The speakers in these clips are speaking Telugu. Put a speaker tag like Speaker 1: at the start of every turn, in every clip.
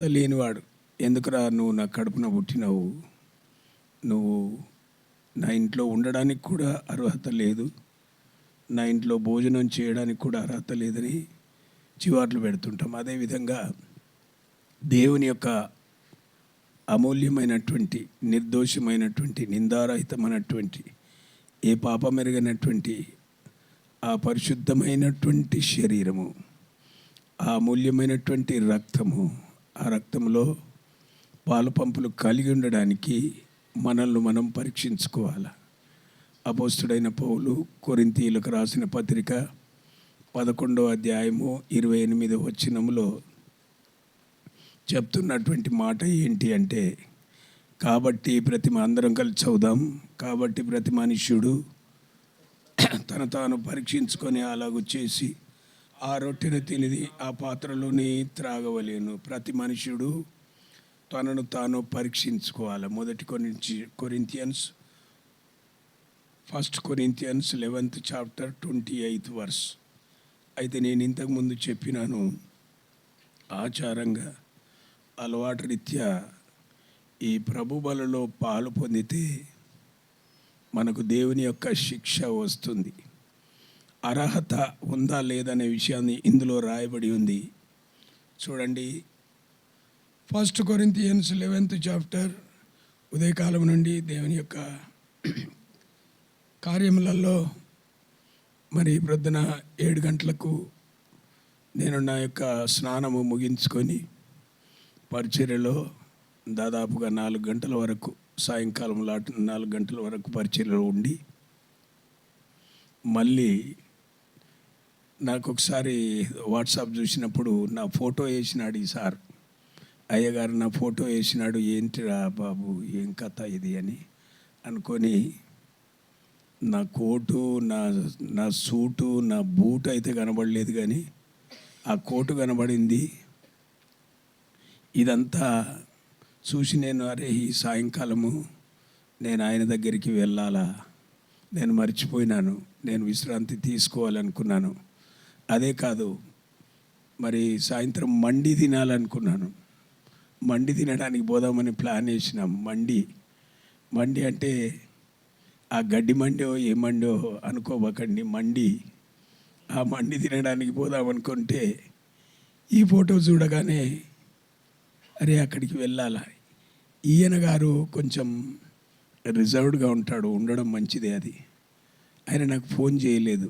Speaker 1: లేనివాడు, ఎందుకురా నువ్వు నా కడుపున పుట్టినావు, నువ్వు నా ఇంట్లో ఉండడానికి కూడా అర్హత లేదు, నా ఇంట్లో భోజనం చేయడానికి కూడా అర్హత లేదని చివాట్లు పెడుతుంటాం. అదేవిధంగా దేవుని యొక్క అమూల్యమైనటువంటి, నిర్దోషమైనటువంటి, నిందారహితమైనటువంటి, ఏ పాపమెరగనటువంటి ఆ పరిశుద్ధమైనటువంటి శరీరము, ఆ అమూల్యమైనటువంటి రక్తము, ఆ రక్తంలో పాలు పంపులు కలిగి ఉండడానికి మనల్ని మనం పరీక్షించుకోవాలి. అపోస్తుడైన పౌలు కొరింథీయులకు రాసిన పత్రిక 11వ అధ్యాయము 28వ వచనములో చెప్తున్నటువంటి మాట ఏంటి అంటే, కాబట్టి అందరం కలిసి చదువుదాం. కాబట్టి ప్రతి మనుష్యుడు తను తాను పరీక్షించుకొని అలాగూ చేసి ఆ రొట్టెను తినిది ఆ పాత్రలోని త్రాగవలేను. ప్రతి మనుష్యుడు తనను తాను పరీక్షించుకోవాలి. 1 Corinthians 11th chapter 28th verse. అయితే నేను ఇంతకుముందు చెప్పినాను, ఆచారంగా అలవాటు రీత్యా ఈ ప్రభు బలలో పాలు పొందితే మనకు దేవుని యొక్క శిక్ష వస్తుంది. అర్హత ఉందా లేదనే విషయాన్ని ఇందులో రాయబడి ఉంది. చూడండి, 1 కొరింథియన్స్ 11th చాప్టర్. ఉదయకాలం నుండి దేవుని యొక్క కార్యములలో మరి ప్రొద్దున 7 గంటలకు నేను నా యొక్క స్నానము ముగించుకొని పరిచర్యలో దాదాపుగా 4 గంటల వరకు, సాయంకాలం 4 గంటల వరకు పరిచర్యలో ఉండి, మళ్ళీ నాకు ఒకసారి వాట్సాప్ చూసినప్పుడు నా ఫోటో వేసినాడు ఈ సార్. అయ్యగారు నా ఫోటో వేసినాడు, ఏంటిరా బాబు ఏం కథ ఇది అని అనుకొని, నా కోటు, నా సూటు, నా బూట్ అయితే కనబడలేదు, కానీ ఆ కోటు కనబడింది. ఇదంతా చూసి నేను, అరే ఈ సాయంకాలము నేను ఆయన దగ్గరికి వెళ్ళాలా, నేను మర్చిపోయినాను, నేను విశ్రాంతి తీసుకోవాలనుకున్నాను. అదే కాదు, మరి సాయంత్రం మండి తినాలనుకున్నాను. మండి తినడానికి పోదామని ప్లాన్ వేసినాం. మండి అంటే ఆ గడ్డి మండో ఏ మండో అనుకోబకండి, మండి. ఆ మండి తినడానికి పోదామనుకుంటే ఈ ఫోటో చూడగానే అరే అక్కడికి వెళ్ళాలా. ఈయన గారు కొంచెం రిజర్వ్డ్గా ఉండడం మంచిదే. అది ఆయన నాకు ఫోన్ చేయలేదు.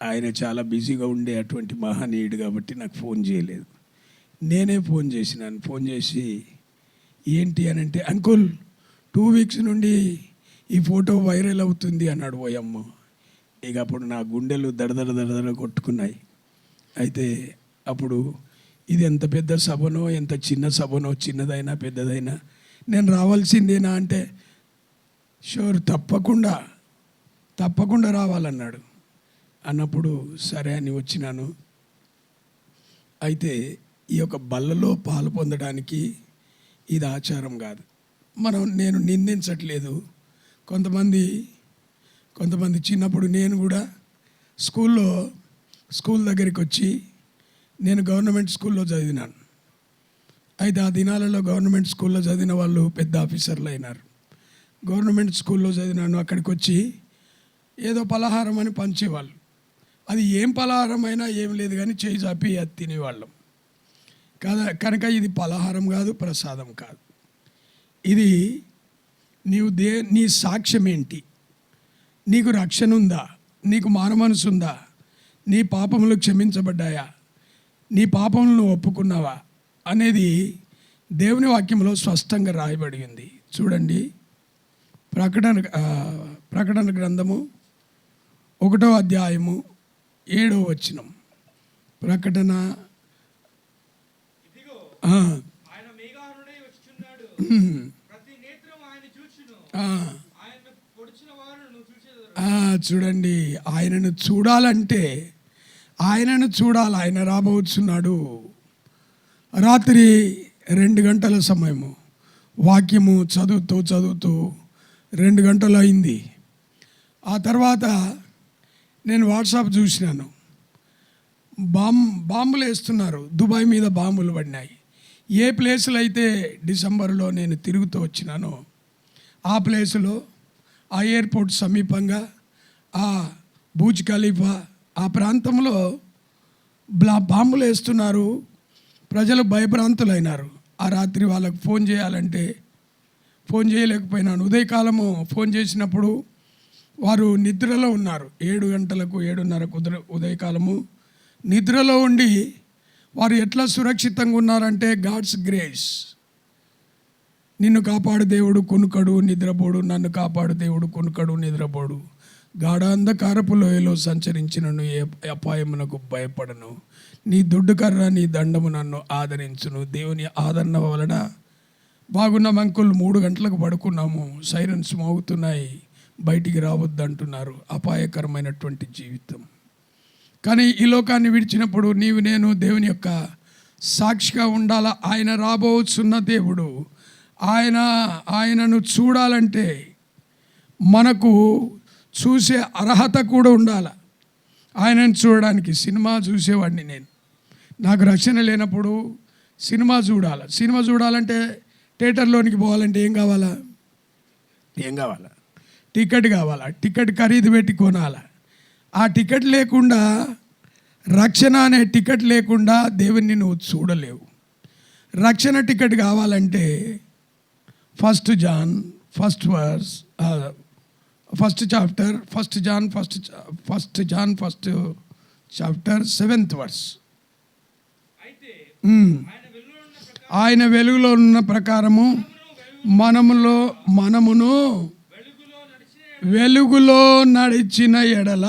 Speaker 1: ఆయన చాలా బిజీగా ఉండే అటువంటి మహనీయుడు కాబట్టి నాకు ఫోన్ చేయలేదు. నేనే ఫోన్ చేసినాను. ఫోన్ చేసి ఏంటి అని అంటే, అంకుల్ 2 వీక్స్ నుండి ఈ ఫోటో వైరల్ అవుతుంది అన్నాడు. పోయమ్మ, ఇక అప్పుడు నా గుండెలు దడదడ కొట్టుకున్నాయి. అయితే అప్పుడు ఇది ఎంత పెద్ద సభనో, ఎంత చిన్న సభనో, చిన్నదైనా పెద్దదైనా నేను రావాల్సిందేనా అంటే, షూర్ తప్పకుండా రావాలన్నాడు. అన్నప్పుడు సరే అని వచ్చినాను. అయితే ఈ యొక్క బల్లలో పాలు పొందడానికి ఇది ఆచారం కాదు. నేను నిందించట్లేదు. కొంతమంది చిన్నప్పుడు నేను కూడా స్కూల్ దగ్గరికి వచ్చి, నేను గవర్నమెంట్ స్కూల్లో చదివినాను. అయితే ఆ దినాలలో గవర్నమెంట్ స్కూల్లో చదివిన వాళ్ళు పెద్ద ఆఫీసర్లు అయినారు. గవర్నమెంట్ స్కూల్లో చదివినాను. అక్కడికి వచ్చి ఏదో పలహారం అని పంచేవాళ్ళు. అది ఏం పలహారం అయినా ఏం లేదు, కానీ చేయి చాపి అది తినేవాళ్ళం కదా. కనుక ఇది పలహారం కాదు, ప్రసాదం కాదు. ఇది నీ సాక్ష్యం ఏంటి? నీకు రక్షణ ఉందా? నీకు మానమనసు ఉందా? నీ పాపములు క్షమించబడ్డాయా? నీ పాపములను ఒప్పుకున్నావా అనేది దేవుని వాక్యంలో స్పష్టంగా రాయబడి ఉంది. చూడండి, ప్రకటన గ్రంథము 1వ అధ్యాయము 7వ వచనం. ప్రకటన చూడండి, ఆయనను చూడాలంటే ఆయనను చూడాలి. ఆయన రాబోతున్నాడు. రాత్రి 2 గంటల సమయము, వాక్యము చదువుతూ 2 గంటలు అయింది. ఆ తర్వాత నేను వాట్సాప్ చూసినాను, బాంబులు వేస్తున్నారు. దుబాయ్ మీద బాంబులు పడినాయి. ఏ ప్లేసులో అయితే డిసెంబర్లో నేను తిరుగుతూ వచ్చినానో ఆ ప్లేసులో ఆ ఎయిర్పోర్ట్ సమీపంగా ఆ బూజ్ ఖలీఫా ఆ ప్రాంతంలో బాంబులు వేస్తున్నారు. ప్రజలు భయభ్రాంతులైనారు. ఆ రాత్రి వాళ్ళకు ఫోన్ చేయాలంటే ఫోన్ చేయలేకపోయినాను. ఉదయకాలము ఫోన్ చేసినప్పుడు వారు నిద్రలో ఉన్నారు. 7 గంటలకు 7:30కు ఉదయకాలము నిద్రలో ఉండి వారు ఎట్లా సురక్షితంగా ఉన్నారంటే గాడ్స్ గ్రేస్. నిన్ను కాపాడు దేవుడు కొనుకడు నిద్రపోడు, నన్ను కాపాడు దేవుడు కొనుకడు నిద్రపోడు, గాఢాంధకారపు లోయలో సంచరించినను ఏ అపాయమునకు భయపడను, నీ దుడ్డు కర్ర నీ దండము నన్ను ఆదరించును. దేవుని ఆదరణ వలన బాగున్నాం అంకుల్. 3 గంటలకు పడుకున్నాము, సైరన్స్ మోగుతున్నాయి, బయటికి రావద్దంటున్నారు. అపాయకరమైనటువంటి జీవితం. కానీ ఈ లోకాన్ని విడిచినప్పుడు నీవు నేను దేవుని యొక్క సాక్షిగా ఉండాలా. ఆయన రాబోతున్న దేవుడు. ఆయనను చూడాలంటే మనకు చూసే అర్హత కూడా ఉండాలి. ఆయనను చూడడానికి సినిమా చూసేవాడిని నేను. నాకు రక్షణ లేనప్పుడు సినిమా చూడాలంటే థియేటర్లోనికి పోవాలంటే ఏం కావాలా? టికెట్ కావాలా. టికెట్ ఖరీదు పెట్టి కొనాలా. ఆ టికెట్ లేకుండా, రక్షణ అనే టికెట్ లేకుండా దేవుణ్ణి నువ్వు చూడలేవు. రక్షణ టికెట్ కావాలంటే 1 John 1st verse, 1st John 1st chapter 7th verse. ఆయన వెలుగులో ఉన్న ప్రకారము మనమును వెలుగులో నడిచిన ఎడల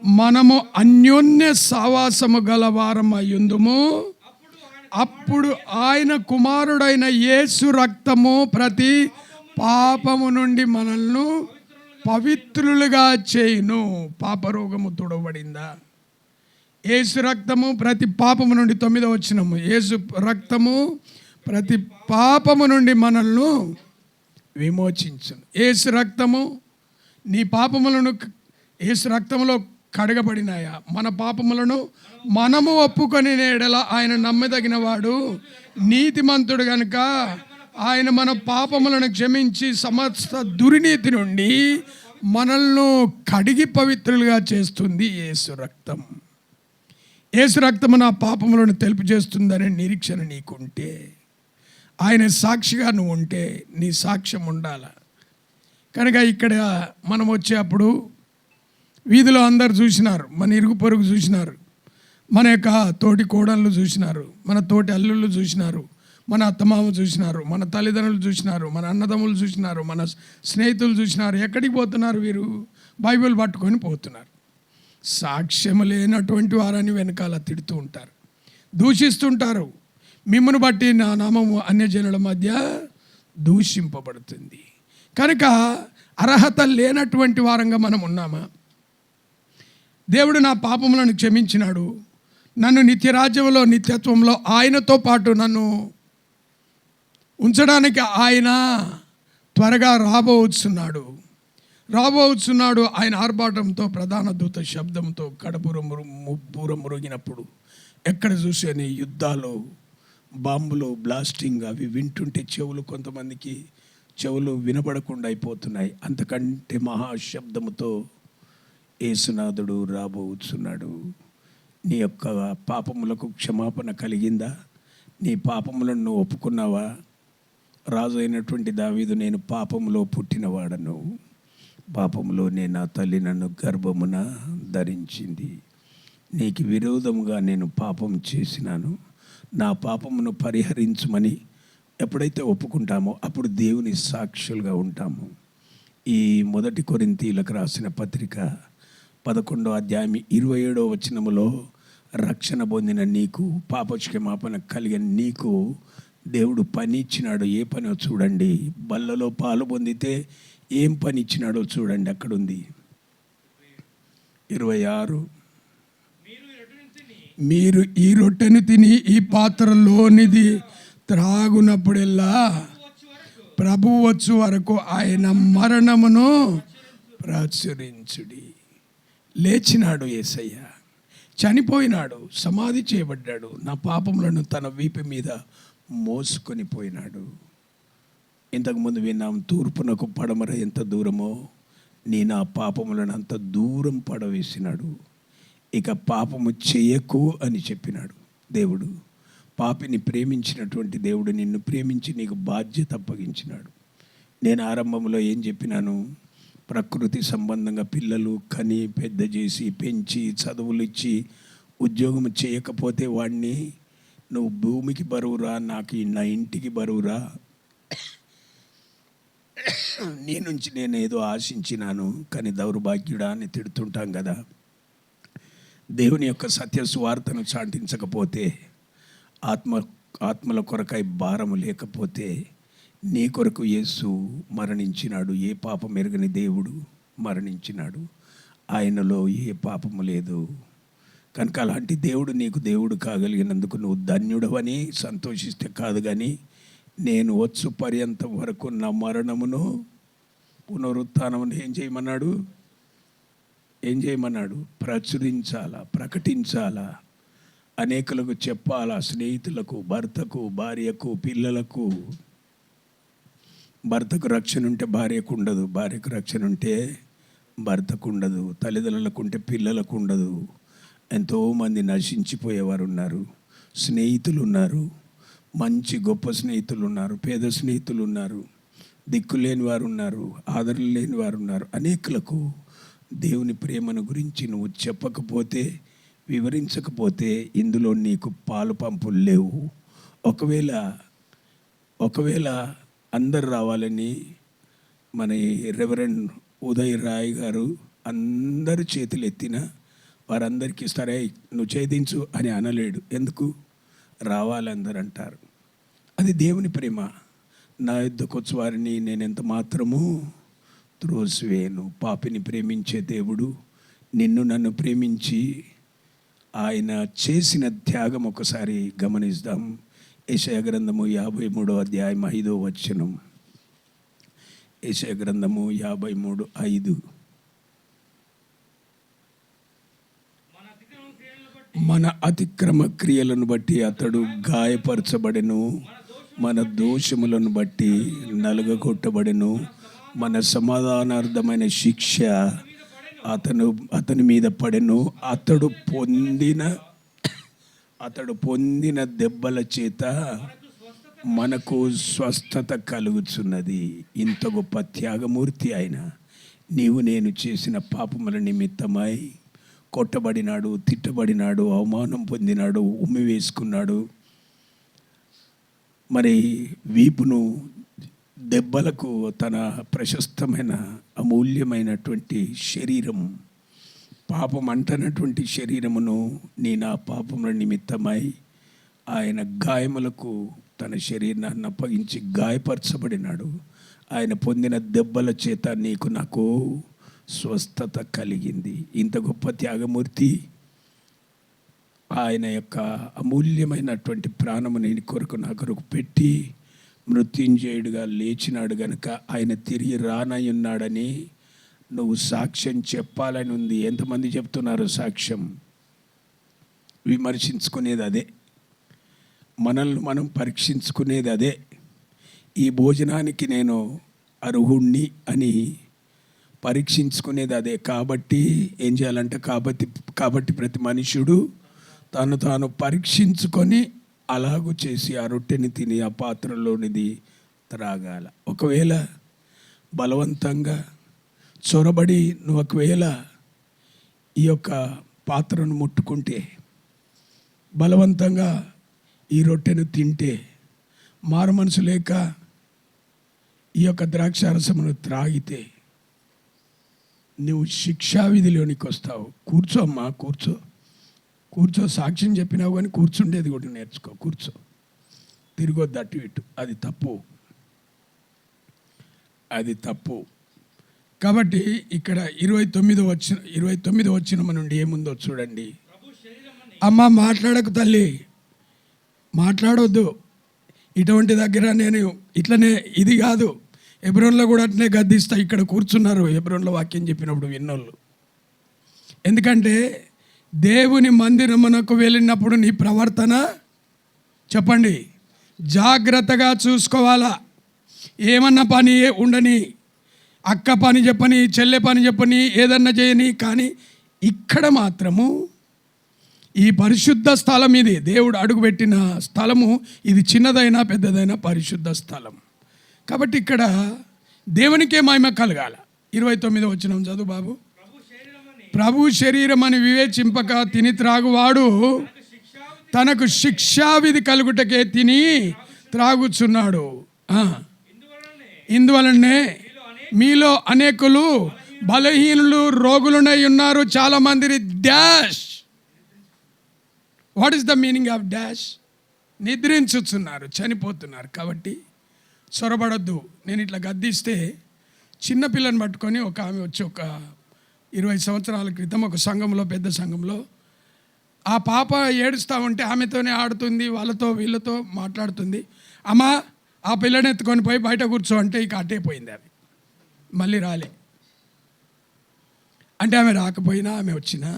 Speaker 1: మనము అన్యోన్య సావాసము గలవారమయ్యుందుము. అప్పుడు ఆయన కుమారుడైన యేసు రక్తము ప్రతి పాపము నుండి మనల్ని పవిత్రులుగా చేయును. పాపరోగము తుడవబడిందా? యేసు రక్తము ప్రతి పాపము నుండి 9వ వచనము. యేసు రక్తము ప్రతి పాపము నుండి మనల్ని విమోచించును. యేసు రక్తము నీ పాపములను యేసు రక్తములో కడగబడినాయా? మన పాపములను మనము ఒప్పుకొని ఎడల ఆయన నమ్మదగిన వాడు నీతిమంతుడు గనుక ఆయన మన పాపములను క్షమించి సమస్త దుర్నీతి నుండి మనల్ని కడిగి పవిత్రులుగా చేస్తుంది యేసు రక్తం. యేసు రక్తము నా పాపములను తెలుపు చేస్తుందనే నిరీక్షణ నీకుంటే, ఆయన సాక్షిగా నువ్వు ఉంటే నీ సాక్ష్యం ఉండాల. కనుక ఇక్కడ మనం వచ్చేప్పుడు వీధిలో అందరు చూసినారు, మన ఇరుగు పొరుగు చూసినారు, మన యొక్క తోటి కోడళ్ళు చూసినారు, మన తోటి అల్లుళ్ళు చూసినారు, మన అత్తమామ చూసినారు, మన తల్లిదండ్రులు చూసినారు, మన అన్నదమ్ములు చూసినారు, మన స్నేహితులు చూసినారు. ఎక్కడికి పోతున్నారు వీరు? బైబిల్ పట్టుకొని పోతున్నారు. సాక్ష్యం లేనటువంటి వారని వెనకాల తిడుతూ ఉంటారు, దూషిస్తుంటారు. మిమ్మను బట్టి నా నామము అన్యజనుల మధ్య దూషింపబడుతుంది. కనుక అర్హత లేనటువంటి వారంగా మనం ఉన్నామా? దేవుడు నా పాపములను క్షమించినాడు, నన్ను నిత్యరాజ్యంలో నిత్యత్వంలో ఆయనతో పాటు నన్ను ఉంచడానికి ఆయన త్వరగా రాబోతున్నాడు. ఆయన ఆర్భాటంతో ప్రధాన దూత శబ్దంతో కడపూరం మురిగినప్పుడు ఎక్కడ చూసేని యుద్ధాలు, బాంబులు, బ్లాస్టింగ్ అవి వింటుంటే కొంతమందికి చెవులు వినపడకుండా అయిపోతున్నాయి. అంతకంటే మహాశబ్దముతో యేసునాథుడు రాబోతున్నాడు. నీ యొక్క పాపములకు క్షమాపణ కలిగిందా? నీ పాపములను నువ్వు ఒప్పుకున్నావా? రాజు అయినటువంటి దావీదు, నేను పాపములో పుట్టినవాడను, పాపములోనే నా తల్లి నన్ను గర్భమున ధరించింది, నీకు విరోధముగా నేను పాపం చేసినాను, నా పాపమును పరిహరించుమని ఎప్పుడైతే ఒప్పుకుంటామో అప్పుడు దేవుని సాక్షులుగా ఉంటాము. ఈ 1 కొరింథీయులకు రాసిన పత్రిక 11వ అధ్యాయం 27వ వచనములో రక్షణ పొందిన నీకు, పాపక్షమాపణ కలిగిన నీకు దేవుడు పని ఇచ్చినాడు. ఏ పనో చూడండి. బల్లలో పాలు పొందితే ఏం పని ఇచ్చినాడో చూడండి. అక్కడుంది 26. మీరు ఈ రొట్టెను తిని ఈ పాత్రలోనిది త్రాగునప్పుడెల్లా ప్రభువు వచ్చు వరకు ఆయన మరణమును ప్రచురించుడి. లేచినాడు యేసయ్య, చనిపోయినాడు, సమాధి చేయబడ్డాడు, నా పాపములను తన వీపు మీద మోసుకొని పోయినాడు. ఇంతకుముందు విన్నాం, తూర్పునకు పడమర ఎంత దూరమో నీ నా పాపములను అంత దూరం పడవేసినాడు. ఇక పాపము చేయకు అని చెప్పినాడు దేవుడు. పాపిని ప్రేమించినటువంటి దేవుడు నిన్ను ప్రేమించి నీకు బాధ్యత అప్పగించినాడు. నేను ఆరంభంలో ఏం చెప్పినాను? ప్రకృతి సంబంధంగా పిల్లలు కని పెద్ద చేసి పెంచి చదువులు ఇచ్చి ఉద్యోగం చేయకపోతే వాడిని నువ్వు భూమికి బరువురా, నాకు నా ఇంటికి బరువురా, నీ నుంచి నేను ఏదో ఆశించినాను కానీ దౌర్భాగ్యుడా అని తిడుతుంటాం కదా. దేవుని యొక్క సత్య సువార్తను చాటించకపోతే, ఆత్మల కొరకై భారము లేకపోతే, నీ కొరకు యేసు మరణించినాడు. ఏ పాపం ఎరగని దేవుడు మరణించినాడు. ఆయనలో ఏ పాపము లేదు. కనుక అలాంటి దేవుడు నీకు దేవుడు కాగలిగినందుకు నువ్వు ధన్యుడవని సంతోషిస్తే కాదు, కానీ నేను వచ్చు పర్యంతం వరకు నా మరణమును పునరుత్థానమును ఏం చేయమన్నాడు? ప్రచురించాలా, ప్రకటించాలా, అనేకులకు చెప్పాలా, స్నేహితులకు, భర్తకు, భార్యకు, పిల్లలకు. భర్తకు రక్షణ ఉంటే భార్యకు ఉండదు, భార్యకు రక్షణ ఉంటే భర్తకు ఉండదు, తల్లిదండ్రులకు ఉంటే పిల్లలకు ఉండదు. ఎంతోమంది నశించిపోయేవారు ఉన్నారు. స్నేహితులు ఉన్నారు, మంచి గొప్ప స్నేహితులు ఉన్నారు, పేద స్నేహితులు ఉన్నారు, దిక్కు లేని వారు ఉన్నారు, ఆదరణ లేని వారు ఉన్నారు. అనేకులకు దేవుని ప్రేమను గురించి నువ్వు చెప్పకపోతే, వివరించకపోతే ఇందులో నీకు పాలు పంపులు లేవు. ఒకవేళ అందరు రావాలని మన రెవరెండ్ ఉదయ్ రాయ్ గారు అందరు చేతులు ఎత్తిన వారందరికీ సరే నువ్వు ఛేదించు అని అనలేడు. ఎందుకు? రావాలందరూ అంటారు. అది దేవుని ప్రేమ. నా యుద్ధకు వచ్చి వారిని నేను ఎంత మాత్రము త్రోసివేయను. పాపిని ప్రేమించే దేవుడు నిన్ను నన్ను ప్రేమించి ఆయన చేసిన త్యాగం ఒకసారి గమనిద్దాం. యెషయా గ్రంథము 53వ అధ్యాయం 5వ వచనం. యెషయా గ్రంథము 53:5. మన అతిక్రమ క్రియలను బట్టి అతడు గాయపరచబడెను, మన దోషములను బట్టి నలుగగొట్టబడెను, మన సమాధానార్థమైన శిక్ష అతని మీద పడెను, అతడు పొందిన దెబ్బల చేత మనకు స్వస్థత కలుగుచున్నది. ఇంత గొప్ప త్యాగమూర్తి ఆయన. నీవు నేను చేసిన పాపముల నిమిత్తమై కొట్టబడినాడు, తిట్టబడినాడు, అవమానం పొందినాడు, ఉమ్మి వేసుకున్నాడు. మరి వీపును దెబ్బలకు తన ప్రశస్తమైన అమూల్యమైనటువంటి శరీరం, పాపం అంటనటువంటి శరీరమును నా పాపముల నిమిత్తమై ఆయన గాయములకు తన శరీరాన్ని అప్పగించి గాయపరచబడినాడు. ఆయన పొందిన దెబ్బల చేత నీకు నాకు స్వస్థత కలిగింది. ఇంత గొప్ప త్యాగమూర్తి ఆయన యొక్క అమూల్యమైనటువంటి ప్రాణము నీ కొరకు నా కొరకు పెట్టి మృత్యుంజయుడిగా లేచినాడు గనుక ఆయన తిరిగి రానయ్యున్నాడని నువ్వు సాక్ష్యం చెప్పాలని ఉంది. ఎంతమంది చెప్తున్నారు సాక్ష్యం? విమర్శించుకునేది అదే, మనల్ని మనం పరీక్షించుకునేది అదే. ఈ భోజనానికి నేను అర్హుణ్ణి అని పరీక్షించుకునేది అదే. కాబట్టి ఏం చేయాలంటే కాబట్టి ప్రతి మనుష్యుడు తాను పరీక్షించుకొని అలాగూ చేసి ఆ రొట్టెని తిని ఆ పాత్రలోనిది త్రాగాల. ఒకవేళ బలవంతంగా చొరబడి నువ్వు ఒకవేళ ఈ యొక్క పాత్రను ముట్టుకుంటే, బలవంతంగా ఈ రొట్టెను తింటే, మారు మనసు లేక ఈ యొక్క ద్రాక్షారసమును త్రాగితే నువ్వు శిక్షావిధిలోనికి వస్తావు. కూర్చోమ్మా, కూర్చో. సాక్ష్యం చెప్పినావు కానీ కూర్చుండేది కూడా నేర్చుకో. కూర్చో, తిరగొద్దు అటు ఇటు. అది తప్పు. కాబట్టి ఇక్కడ 29వ వచనం నుండి ఏముందో చూడండి. అమ్మ మాట్లాడకు తల్లి, మాట్లాడొద్దు. ఇటువంటి దగ్గర నేను ఇట్లనే, ఇది కాదు. హెబ్రోన్లో కూడా అట్నే గద్దిస్తా. ఇక్కడ కూర్చున్నారు హెబ్రోన్లో వాక్యం చెప్పినప్పుడు విన్నోళ్ళు. ఎందుకంటే
Speaker 2: దేవుని మందిరమునకు వెళ్ళినప్పుడు నీ ప్రవర్తన చెప్పండి జాగ్రత్తగా చూసుకోవాలా. ఏమన్నా పని ఉండని, అక్క పని చెప్పని, చెల్లె పని చెప్పని, ఏదన్నా చేయని, కానీ ఇక్కడ మాత్రము ఈ పరిశుద్ధ స్థలం, ఇది దేవుడు అడుగుపెట్టిన స్థలము, ఇది చిన్నదైనా పెద్దదైనా పరిశుద్ధ స్థలం. కాబట్టి ఇక్కడ దేవునికే మహిమ కలగాల. 29వ వచనం చదువు బాబు. ప్రభు శరీరం అని వివేచింపక తిని త్రాగువాడు తనకు శిక్షావిధి కలుగుటకే తిని త్రాగుచున్నాడు. ఇందువలనే మీలో అనేకులు బలహీనులు, రోగులునై ఉన్నారు. చాలా మంది dash. What is the meaning of dash? నిద్రించుతున్నారు, చనిపోతున్నారు. కాబట్టి చొరబడొద్దు. నేను ఇట్లా గద్దిస్తే చిన్నపిల్లని పట్టుకొని ఒక ఆమె వచ్చి ఒక 20 సంవత్సరాల క్రితం ఒక సంఘంలో, పెద్ద సంఘంలో, ఆ పాప ఏడుస్తూ ఉంటే ఆమెతోనే ఆడుతుంది, వాళ్ళతో వీళ్ళతో మాట్లాడుతుంది. అమ్మ ఆ పిల్లని ఎత్తుకొని పోయి బయట కూర్చో అంటే ఇక అట్టే పోయింది. ఆమె మళ్ళీ రాలే. అంటే ఆమె రాకపోయినా ఆమె వచ్చినా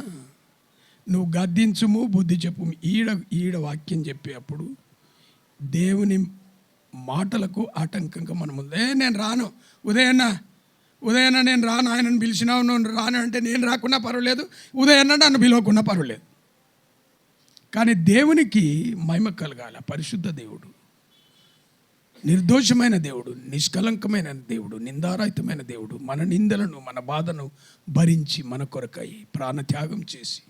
Speaker 2: నువ్వు గద్దించుము, బుద్ధి చెప్పు. ఈడ వాక్యం చెప్పేటప్పుడు దేవుని మాటలకు ఆటంకంగా మనం ముందే నేను రాను, ఉదయన్న నేను రాను, ఆయనను పిలిచినావు, నువ్వు రాను అంటే నేను రాకున్నా పర్వాలేదు, ఉదయన్న నన్ను పిలవకున్నా పర్వాలేదు. కానీ దేవునికి మహిమ కలగాల. పరిశుద్ధ దేవుడు, నిర్దోషమైన దేవుడు, నిష్కలంకమైన దేవుడు, నిందారహితమైన దేవుడు, మన నిందలను మన బాధను భరించి మన కొరకై ప్రాణత్యాగం చేసి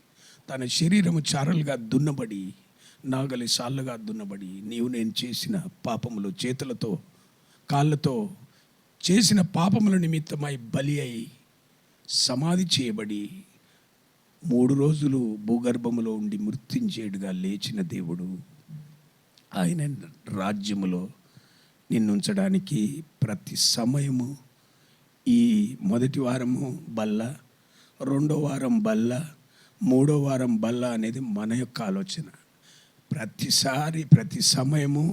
Speaker 2: తన శరీరము చారలుగా దున్నబడి, నాగలి సాళ్ళుగా దున్నబడి, నీవు నేను చేసిన పాపములు, చేతులతో కాళ్ళతో చేసిన పాపముల నిమిత్తమై బలి అయి సమాధి చేయబడి 3 రోజులు భూగర్భములో ఉండి మృత్యుంజేయుడుగా లేచిన దేవుడు, ఆయన రాజ్యములో నిన్నుంచడానికి ప్రతి సమయము, ఈ మొదటి వారము బల్ల, 2వ వారం బల్ల, 3వ వారం బల్ల అనేది మన యొక్క ఆలోచన. ప్రతిసారి ప్రతి సమయము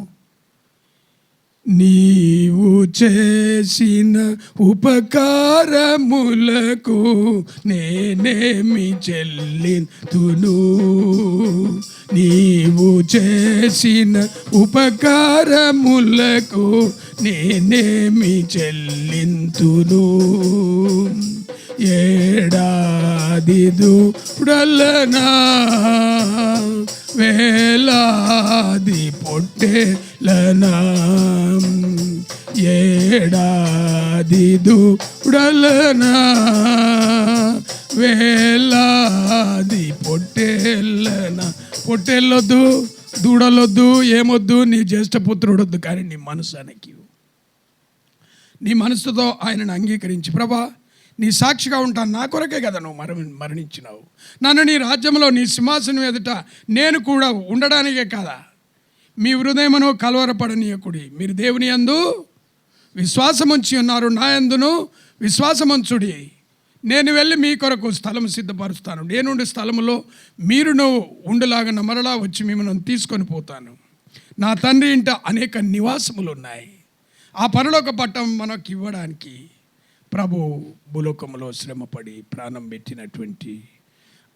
Speaker 2: నీవు చేసిన ఉపకారములకు నేనేమి చెల్లింతును, నీవు చేసిన ఉపకారములకు నేనేమి చెల్లింతును. ఏడాది దూడలనా వేలాది పొట్టేలనా, ఏడాది దూడలనా వేలాది పొట్టేలనా. పొట్టేళ్ళొద్దు, దూడలొద్దు, ఏమొద్దు, నీ జ్యేష్ఠపుత్రుడొద్దు, కానీ నీ మనసు ఆయనకి, నీ మనసుతో ఆయనను అంగీకరించి, ప్రభా నీ సాక్షిగా ఉంటాను, నా కొరకే కదా నువ్వు మరణించినావు, నన్ను నీ రాజ్యంలో నీ సింహాసనం ఎదుట నేను కూడా ఉండడానికే కదా. మీ హృదయమును కలవరపడనీయకుడి, మీరు దేవుని యందు విశ్వాసముంచి ఉన్నారు, నా యందును విశ్వాసముంచుడి. నేను వెళ్ళి మీ కొరకు స్థలం సిద్ధపరుస్తాను, నేనుండే స్థలములో మీరును ఉండలాగా మరలా వచ్చి మిమ్మల్ని తీసుకొని పోతాను. నా తండ్రి ఇంట అనేక నివాసములు ఉన్నాయి. ఆ పరలోక పట్టం మనకు ఇవ్వడానికి ప్రభు భూలోకములో శ్రమపడి ప్రాణం పెట్టినటువంటి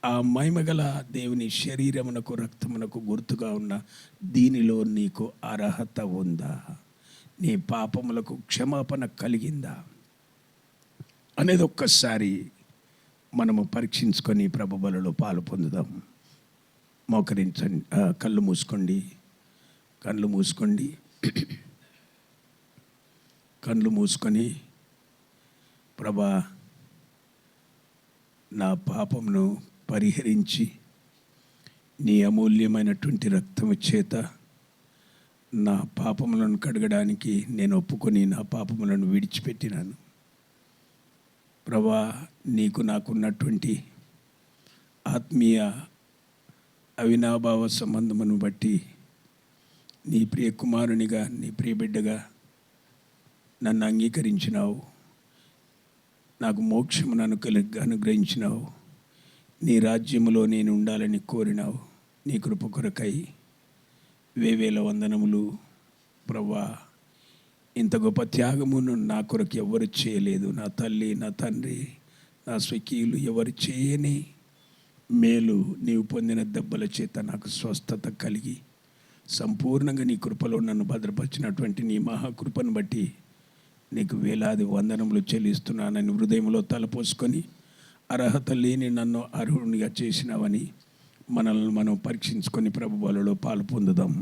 Speaker 2: ఆ మహిమగల దేవుని శరీరమునకు, రక్తమునకు గుర్తుగా ఉన్న దీనిలో నీకు అర్హత ఉందా? నీ పాపములకు క్షమాపణ కలిగిందా అనేది ఒక్కసారి మనము పరీక్షించుకొని ప్రభు బలలో పాలు పొందుదాం. మోకరించండి, కళ్ళు మూసుకోండి, కళ్ళు మూసుకొని, ప్రభా నా పాపమును పరిహరించి నీ అమూల్యమైనటువంటి రక్తము చేత నా పాపములను కడగడానికి నేను ఒప్పుకొని నా పాపములను విడిచిపెట్టినాను. ప్రభా నీకు నాకున్నటువంటి ఆత్మీయ అవినాభావ సంబంధమును బట్టి నీ ప్రియ కుమారునిగా, నీ ప్రియ బిడ్డగా నన్ను అంగీకరించినావు, నాకు మోక్షమును అనుగ్రహించినావు, నీ రాజ్యములో నేను ఉండాలని కోరినావు. నీ కృప కొరకై వేవేల వందనములు ప్రభువా. ఇంత గొప్ప త్యాగమును నా కొరకు ఎవరు చేయలేదు. నా తల్లి, నా తండ్రి, నా స్వకీయులు ఎవరు చేయని
Speaker 1: మేలు, నీవు పొందిన దెబ్బల చేత నాకు స్వస్థత కలిగి సంపూర్ణంగా నీ కృపలో నన్ను భద్రపరిచినటువంటి నీ మహాకృపను బట్టి నీకు వేలాది వందనములు చెల్లిస్తున్నానని హృదయంలో తలపోసుకొని, అర్హత లేని నన్ను అర్హునిగా చేసినావని మనల్ని మనం పరీక్షించుకొని ప్రభు బలలో పాలు పొందుదాం.